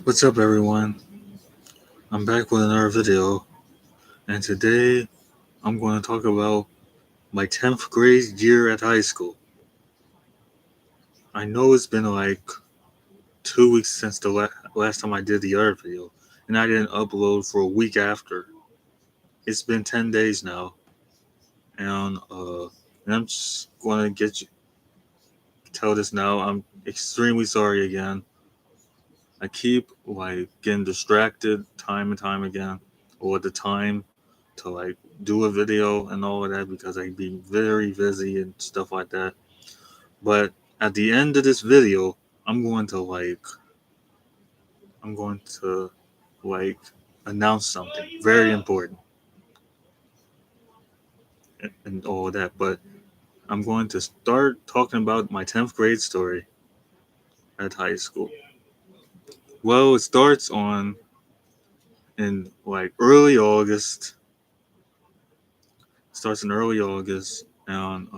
What's up, everyone? I'm back with another video, and today I'm going to talk about my 10th grade year at high school. I know it's been like 2 weeks since the last time I did the other video, and I didn't upload for a week after. It's been 10 days now, and, uh, and I'm just going to tell this now. I'm extremely sorry again. I keep getting distracted time and time again, or the time to do a video and all of that because I be very busy and stuff like that. But at the end of this video, I'm going to I'm going to like announce something very important and all of that. But I'm going to start talking about my 10th grade story at high school. Well, it starts on in early August. Starts in early August, and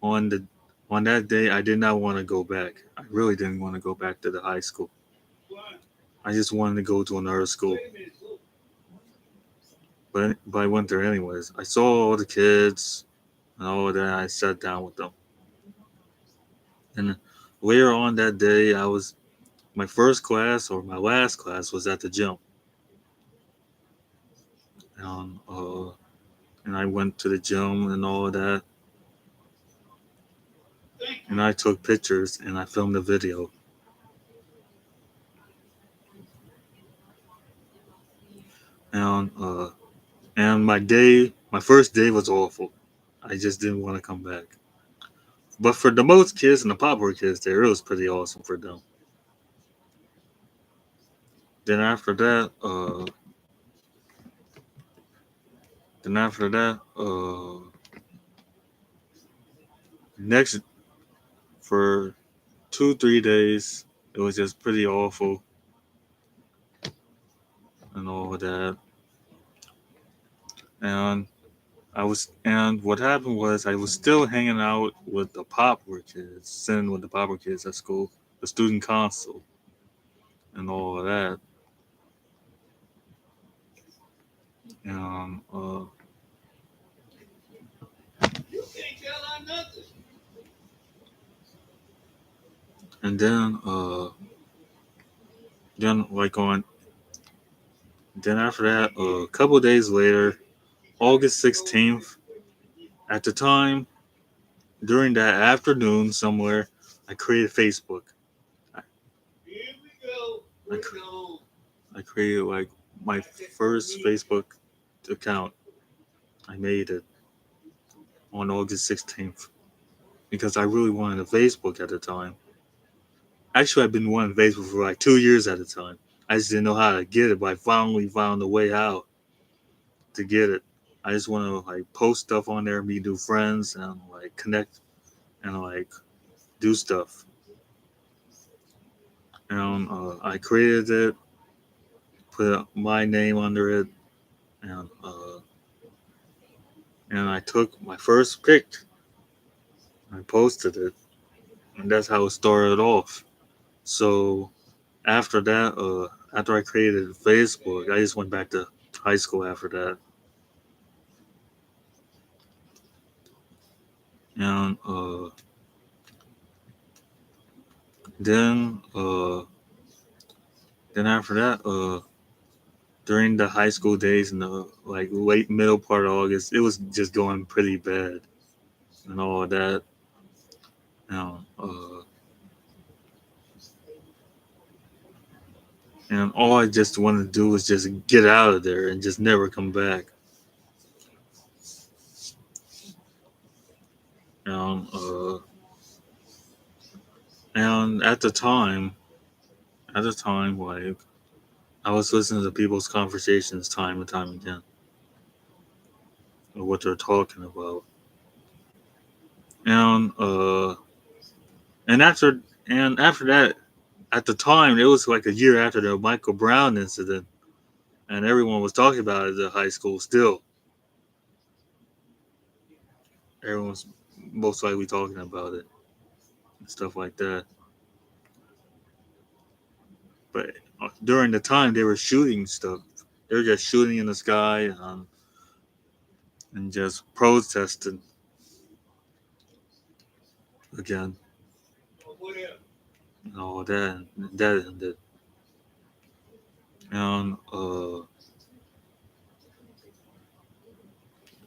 on the on that day, I did not want to go back. I really didn't want to go back to the high school. I just wanted to go to another school. But I went there anyways. I saw all the kids and all of that. I sat down with them. And later on that day, my first class or my last class was at the gym. And, uh, and I went to the gym and all of that. And I took pictures and I filmed a video. And my first day was awful. I just didn't want to come back. But for the most kids and the popular kids there, it was pretty awesome for them. Then after that, then after that, next for 2 3 days, it was just pretty awful and all of that. And and what happened was I was still hanging out with the popular kids, sitting with the popular kids at school, the student council, and all of that. And and then like on then after that, a couple of days later, August 16th, at the time during that afternoon somewhere, I created Facebook. I, I, I created my first Facebook account. I made it on August 16th because I really wanted a Facebook at the time. Actually, I've been wanting Facebook for 2 years at a time. I just didn't know how to get it, but I finally found a way how to get it. I just want to post stuff on there, meet new friends, and connect and do stuff. And I created it, put my name under it, and and I took my first pic. I posted it, and that's how it started off. So after that, after I created Facebook, I just went back to high school after that, and then then after that, during the high school days in the late middle part of August, it was just going pretty bad and all of that. And, and all I just wanted to do was just get out of there and just never come back. And and at the time, I was listening to people's conversations time and time again of what they're talking about. And and after after that, at the time, it was like a year after the Michael Brown incident, and everyone was talking about it at high school. Still, everyone's most likely talking about it. and stuff like that. But during the time they were shooting stuff, they were just shooting in the sky and just protesting again. And all that ended. And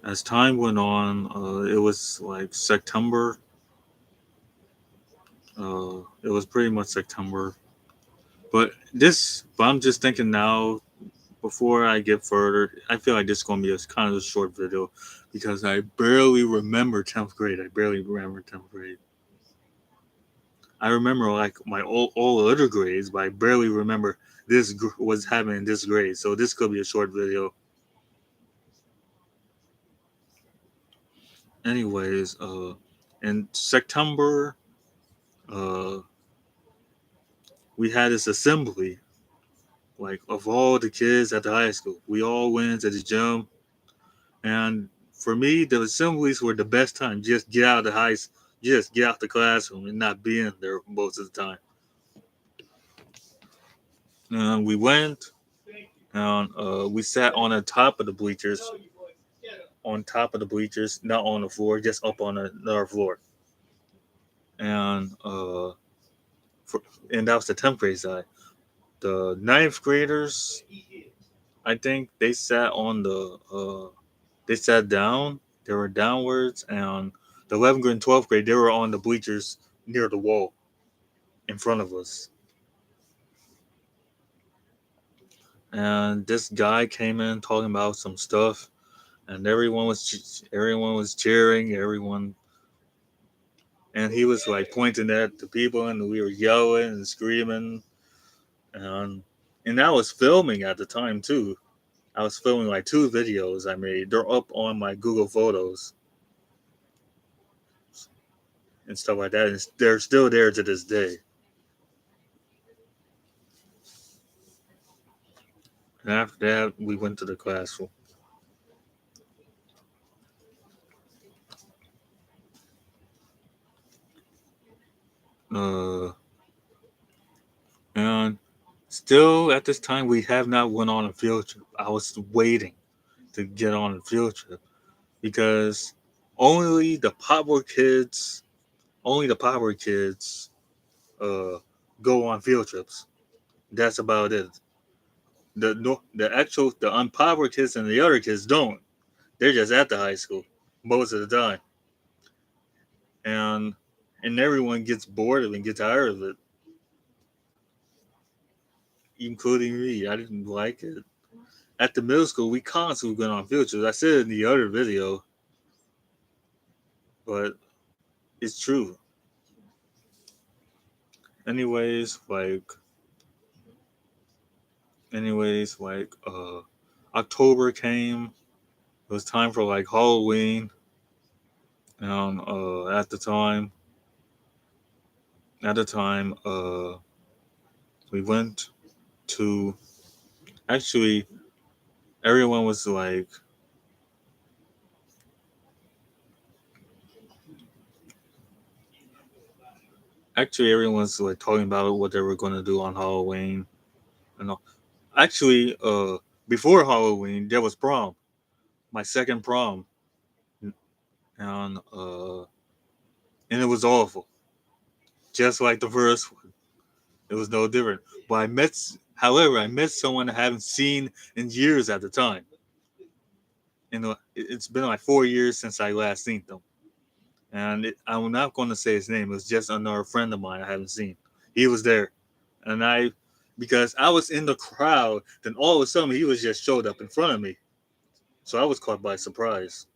as time went on, it was like September. It was pretty much September. But I'm just thinking now, before I get further, I feel like this is going to be a kind of a short video because I barely remember 10th grade. I barely remember 10th grade. I remember like my all other grades, but I barely remember was happening in this grade. So this could be a short video. Anyways, in September, uh, we had this assembly, like of all the kids at the high school. We all went to the gym, and for me, the assemblies were the best time. Just get out the classroom and not be in there most of the time. And we went, and we sat on the top of the bleachers, not on the floor, just up on another floor. And for, and that was the 10th grade side. The ninth graders, I think they sat down. They were downwards, and the 11th grade and 12th grade, they were on the bleachers near the wall in front of us. And this guy came in talking about some stuff, and everyone was cheering, and he was like pointing at the people, and we were yelling and screaming, and I was filming at the time too. I was filming like 2 videos I made. They're up on my Google Photos and stuff like that. And they're still there to this day. And after that, we went to the classroom. Uh, and still at this time, we have not went on a field trip. I was waiting to get on a field trip because only the Poplar kids, only the Poplar kids, uh, go on field trips. That's about it. The unpopular kids and the other kids don't. They're just at the high school most of the time, and everyone gets bored of it and gets tired of it, including me. I didn't like it. At the middle school, we constantly went on field trips. I said it in the other video, but it's true. Anyways, October came. It was time for like Halloween, and at the time, we went to actually everyone was like everyone's like talking about what they were going to do on Halloween. And actually, before Halloween, there was prom, my second prom, and it was awful, just like the first one. It was no different. But however, I met someone I haven't seen in years at the time. It's been like 4 years since I last seen them, and I'm not going to say his name. It was just another friend of mine I haven't seen. He was there, and because I was in the crowd, then all of a sudden he was just showed up in front of me, so I was caught by surprise.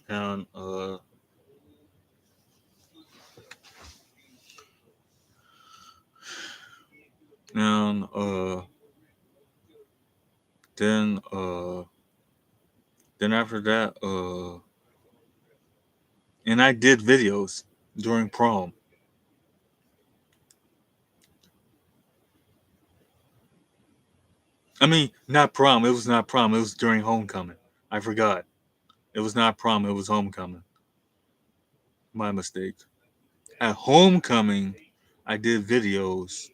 And and then after that, and I did videos during prom. I mean, not prom. It was not prom. It was during homecoming. I forgot. It was not prom. It was homecoming. My mistake. At homecoming, I did videos,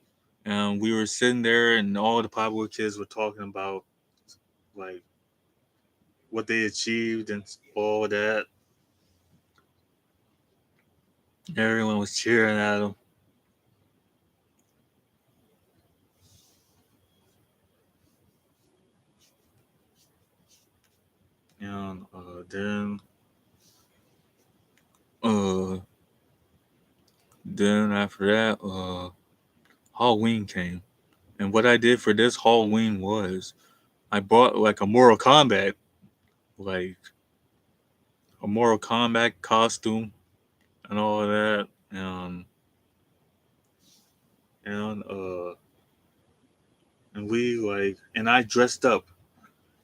and we were sitting there, and all the popular kids were talking about like what they achieved and all that. Everyone was cheering at them. And uh, then after that, Halloween came. And what I did for this Halloween was I bought like like a Mortal Kombat costume and all of that, and and we like, and I dressed up.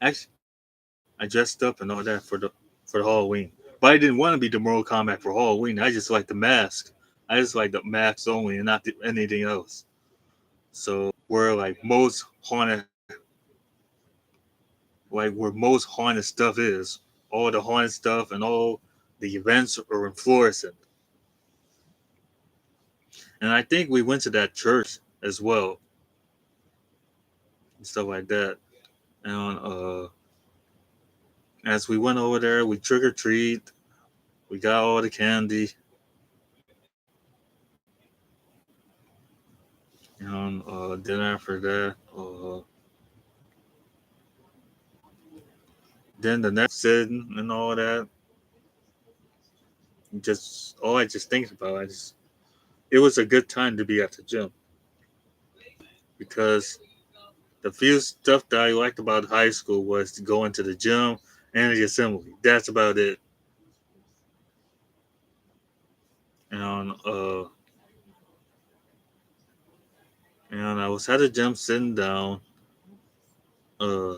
Actually, I dressed up and all that for the Halloween. But I didn't want to be the Mortal Kombat for Halloween. I just like the mask. I just like the mask only and not anything else. So where like where most haunted stuff is, all the haunted stuff and all the events are in Florissant. And I think we went to that church as well and stuff like that. And as we went over there, we trick or treat. We got all the candy. And then after that, then the next sitting and all that, just all I just think about, it was a good time to be at the gym because the few stuff that I liked about high school was to go into the gym and the assembly. That's about it. And and I was at the gym sitting down, uh,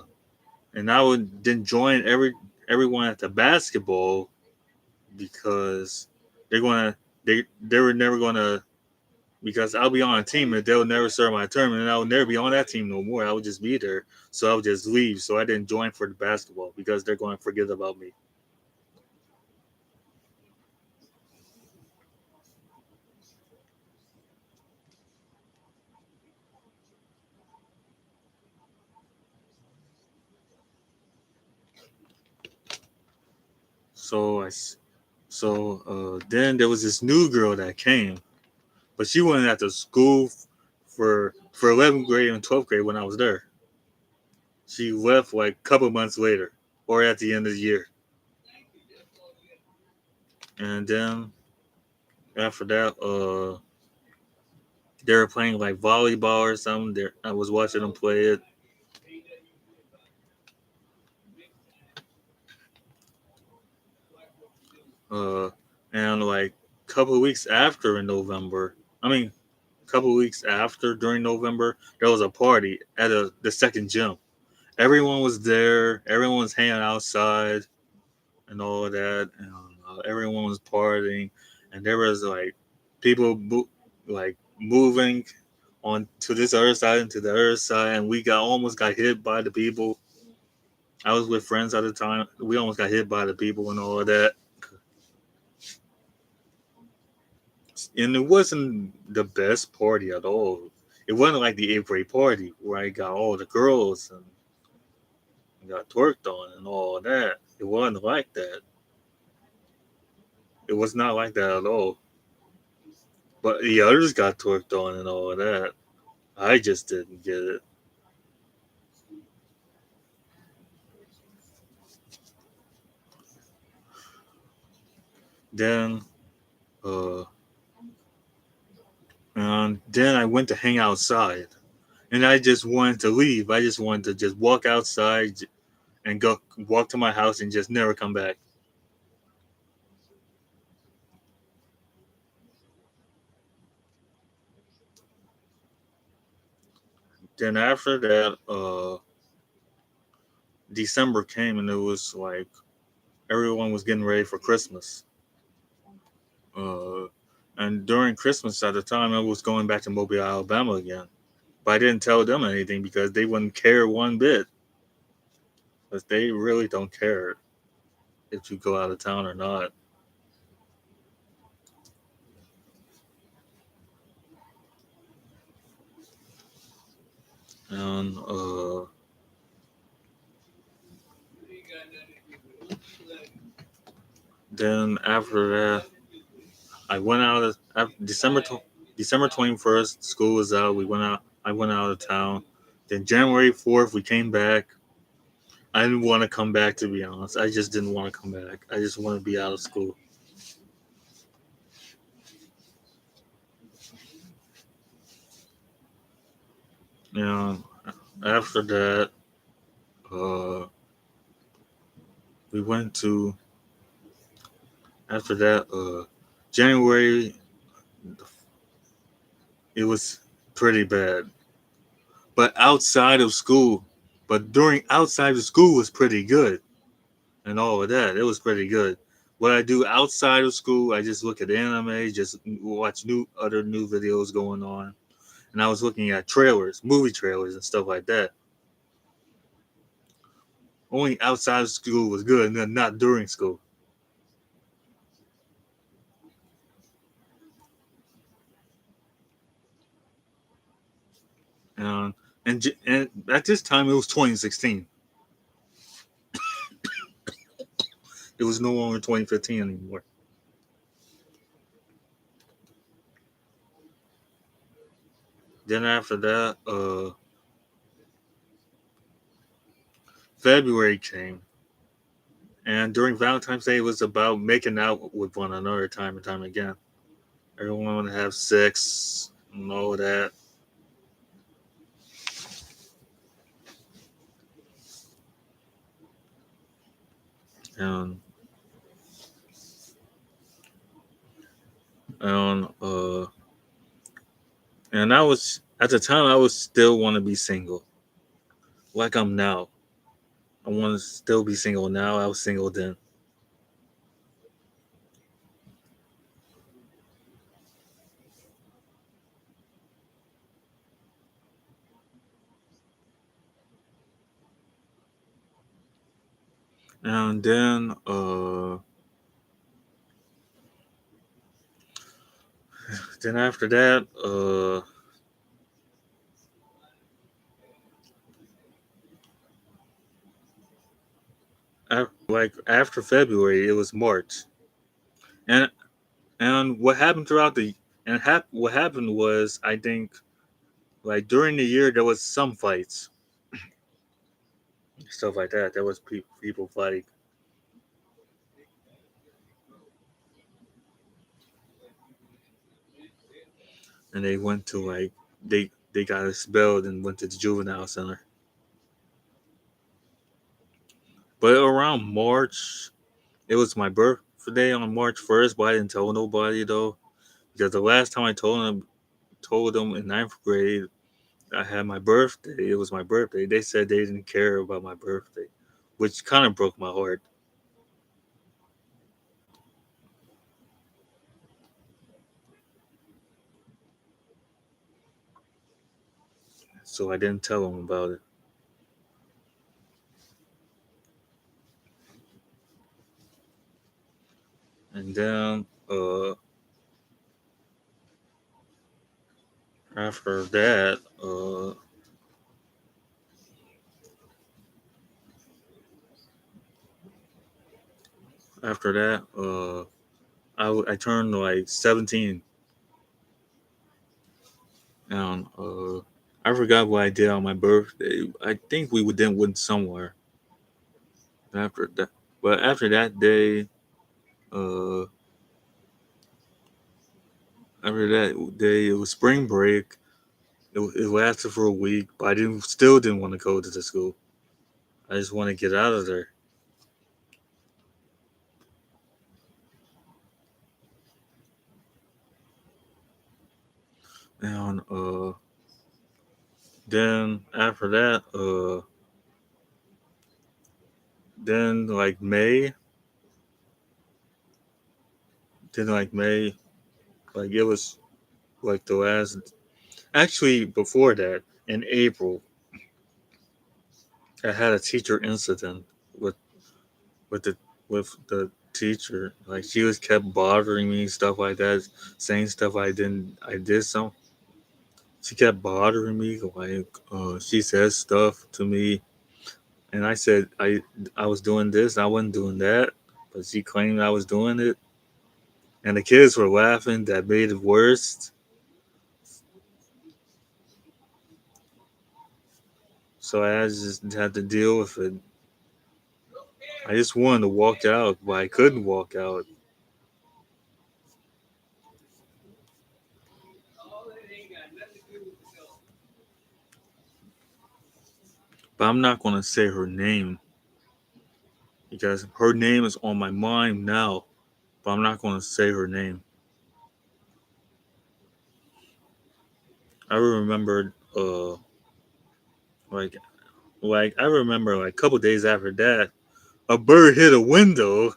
and I would then join everyone at the basketball because they're gonna they were never gonna because I'll be on a team and they'll never serve my term and I'll never be on that team no more. I would just be there, so I would just leave. So I didn't join for the basketball because they're going to forget about me. So then there was this new girl that came, but she went at the school for 11th grade and 12th grade when I was there. She left like a couple months later or at the end of the year. And then after that, they were playing like volleyball or something. There, I was watching them play it. Uh, and like a couple of weeks after in November, I mean, a couple of weeks after during November, there was a party at the second gym. Everyone was there. Everyone was hanging outside and all of that, and everyone was partying, and there was like people like moving on to this other side and to the other side, and we got almost got hit by the people. I was with friends at the time. We almost got hit by the people and all of that, and it wasn't the best party at all. It wasn't like the eighth grade party where I got all the girls and got twerked on and all of that. It wasn't like that. It was not like that at all. But the others got twerked on and all of that. I just didn't get it. Then, uh, and then I went to hang outside, and I just wanted to leave. I just wanted to just walk outside and go walk to my house and just never come back. Then after that, December came, and it was like everyone was getting ready for Christmas. Uh, and during Christmas at the time, I was going back to Mobile, Alabama again. But I didn't tell them anything because they wouldn't care one bit. but they really don't care if you go out of town or not. And then after that, I went out of after December 21st. School was out. We went out. I went out of town. Then January 4th, we came back. I didn't want to come back, to be honest. I just didn't want to come back. I just want to be out of school. You know, after that, uh, we went to after that January. It was pretty bad, but outside of school, but during outside of school was pretty good, and all of that. It was pretty good. What I do outside of school, I just look at anime, just watch new videos going on, and I was looking at trailers, movie trailers, and stuff like that. Only outside of school was good, and then not during school. Um, and at this time it was 2016. It was no longer 2015 anymore. Then after that, February came, and during Valentine's Day, it was about making out with one another time and time again. Everyone wanted to have sex and all of that. And and and I was at the time I was still want to be single, like I'm now. I want to still be single now. I was single then. And then after that, like after February, it was March, and what happened throughout the what happened was I think like during the year there was some fights, stuff like that. There was people fighting, and they went to like they got expelled and went to the juvenile center. But around March, it was my birthday on March 1st, but I didn't tell nobody though because the last time I told them in ninth grade I had my birthday. It was my birthday. They said they didn't care about my birthday, which kind of broke my heart. So I didn't tell them about it. And then after that, after that, I turned like 17, and I forgot what I did on my birthday. I think we then went somewhere after that. But after that day, uh, after that day, it was spring break. It lasted for a week, but I didn't still didn't want to go to the school. I just want to get out of there. And then after that, then like May, then like May, like it was like the last. Actually, before that, in April, I had a teacher incident with with the with the teacher. Like she was kept bothering me, stuff like that, saying stuff I didn't. I did some. She kept bothering me. Like she says stuff to me, and I said I was doing this. I wasn't doing that, but she claimed I was doing it, and the kids were laughing. That made it worse. So I just had to deal with it. I just wanted to walk out, but I couldn't walk out. But I'm not going to say her name because her name is on my mind now. But I'm not going to say her name. I remember, like, I remember, like, a couple days after that, a bird hit a window.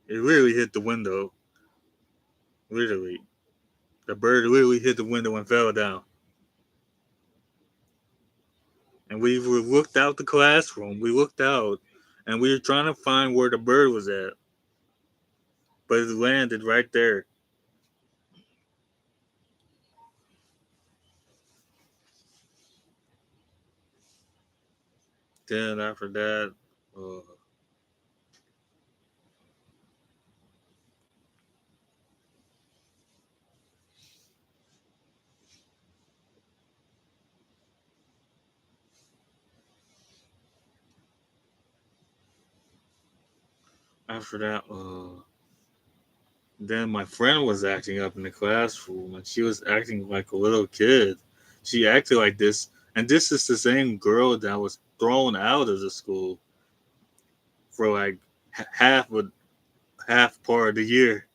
It literally hit the window. Literally, the bird literally hit the window and fell down. And we looked out the classroom. We looked out, and we were trying to find where the bird was at, but it landed right there. Then uh, after that, then my friend was acting up in the classroom, and she was acting like a little kid. She acted like this, and this is the same girl that was thrown out of the school for like half part of the year.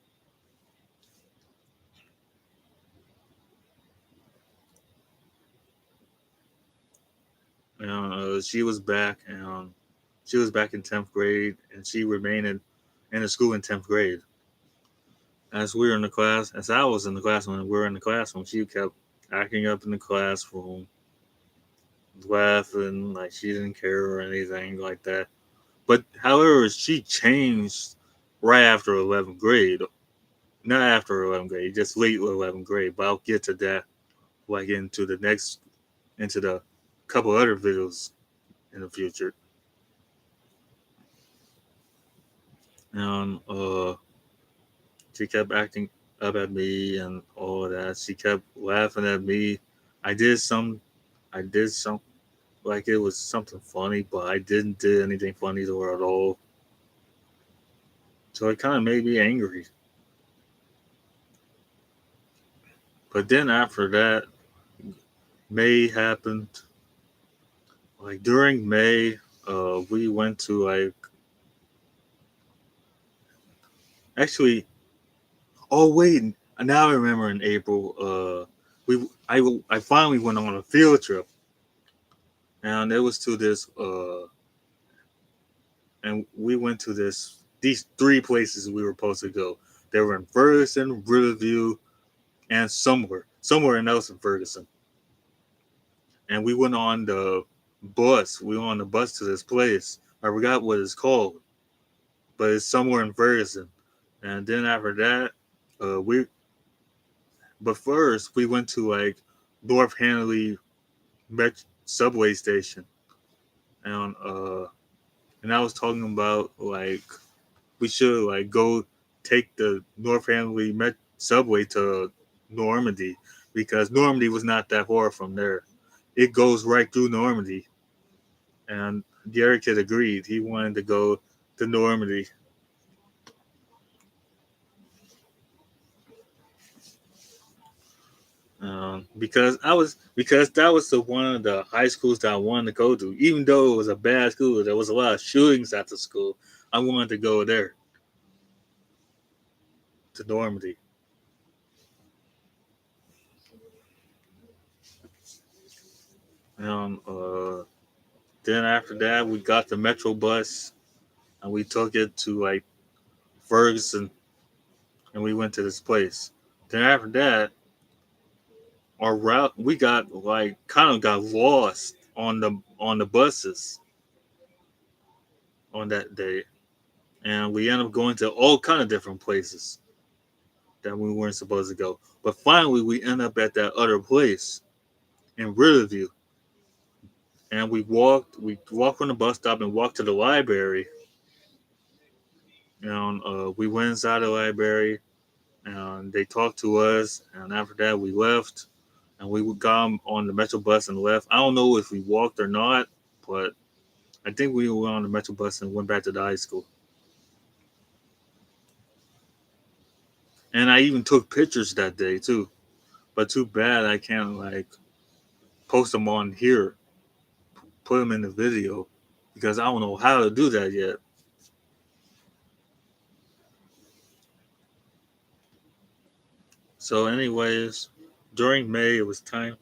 And she was back, and she was back in 10th grade, and she remained in the school in 10th grade. As we were in the class, as I was in the classroom, and we were in the classroom, she kept acting up in the classroom, laughing like she didn't care or anything like that. But however, she changed right after 11th grade. Not after 11th grade, just late 11th grade. But I'll get to that like into the couple other videos in the future. And she kept acting up at me and all of that. She kept laughing at me. I did some, I did some like it was something funny, but I didn't do anything funny to her at all. So it kind of made me angry. But then after that, May happened. Like during May, we went to like actually. Oh wait, now I remember in April. I finally went on a field trip, and it was to this. And we went to these three places we were supposed to go. They were in Ferguson, Riverview, and somewhere else in Ferguson. And we went on the bus. We went on the bus to this place. I forgot what it's called, but it's somewhere in Ferguson. And then after that, we but first we went to like North Hanley subway station, and I was talking about like we should like go take the North Hanley subway to Normandy because Normandy was not that far from there. It goes right through Normandy, and the other kid agreed. He wanted to go to Normandy because that was the one of the high schools that I wanted to go to. Even though it was a bad school, there was a lot of shootings at the school. I wanted to go there to Normandy. And then after that, we got the metro bus and we took it to like Ferguson, and we went to this place. Then after that, our route we got like kind of got lost on the buses on that day, and we ended up going to all kind of different places that we weren't supposed to go. But finally, we end up at that other place in Riverview, and we walked from the bus stop and walked to the library. And we went inside the library, and they talked to us. And after that, we left, and we got on the Metro bus and left. I don't know if we walked or not, but I think we were on the Metro bus and went back to the high school. And I even took pictures that day too. But too bad I can't like post them on here, put them in the video, because I don't know how to do that yet. So, anyways, during May it was time.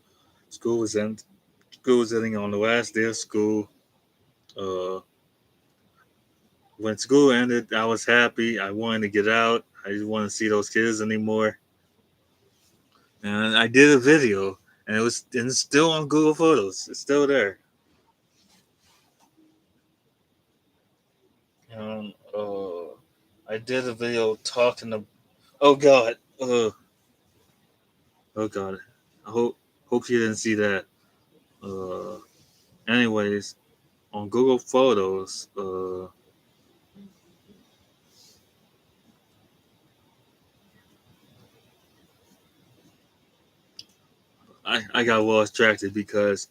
School was end. School was ending on the last day of school. Uh, when school ended, I was happy. I wanted to get out. I didn't want to see those kids anymore. And I did a video, and it's still on Google Photos. It's still there. And I did a video talking to. Oh God. Oh God. I hope you didn't see that. Uh, anyways, on Google Photos, I got lost distracted because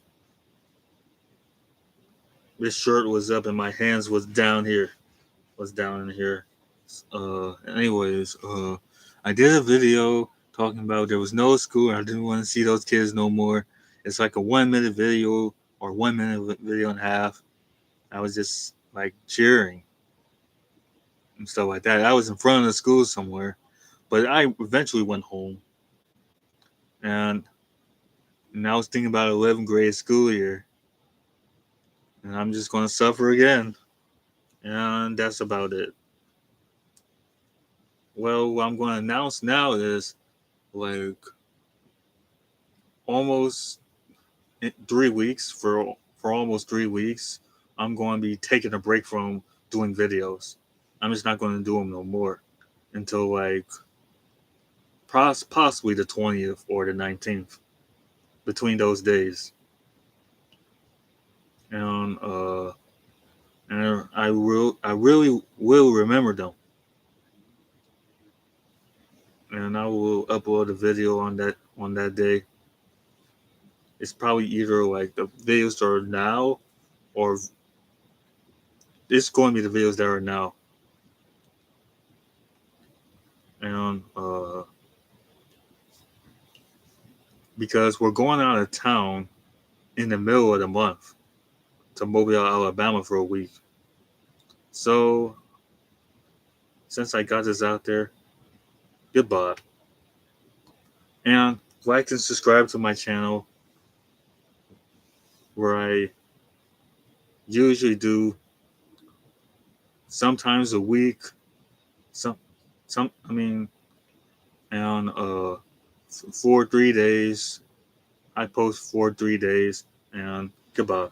this shirt was up and my hands was down here, was down in here. Anyways, I did a video talking about there was no school and I didn't want to see those kids no more. It's like a 1 minute video or 1 minute video and a half. I was just like cheering and stuff like that. I was in front of the school somewhere, but I eventually went home and, and I was thinking about 11th grade school year, and I'm just going to suffer again. And that's about it. Well, what I'm going to announce now is like almost 3 weeks for almost 3 weeks. I'm going to be taking a break from doing videos. I'm just not going to do them no more until like possibly the 20th or the 19th, between those days. And I really will remember them, and I will upload a video on that day. It's probably either like the videos that are now, or it's going to be the videos that are now. And because we're going out of town in the middle of the month to Mobile, Alabama for a week. So since I got this out there, goodbye. And like and subscribe to my channel, where I usually do sometimes a week, some I mean, and for 3 days. I post for 3 days, and goodbye.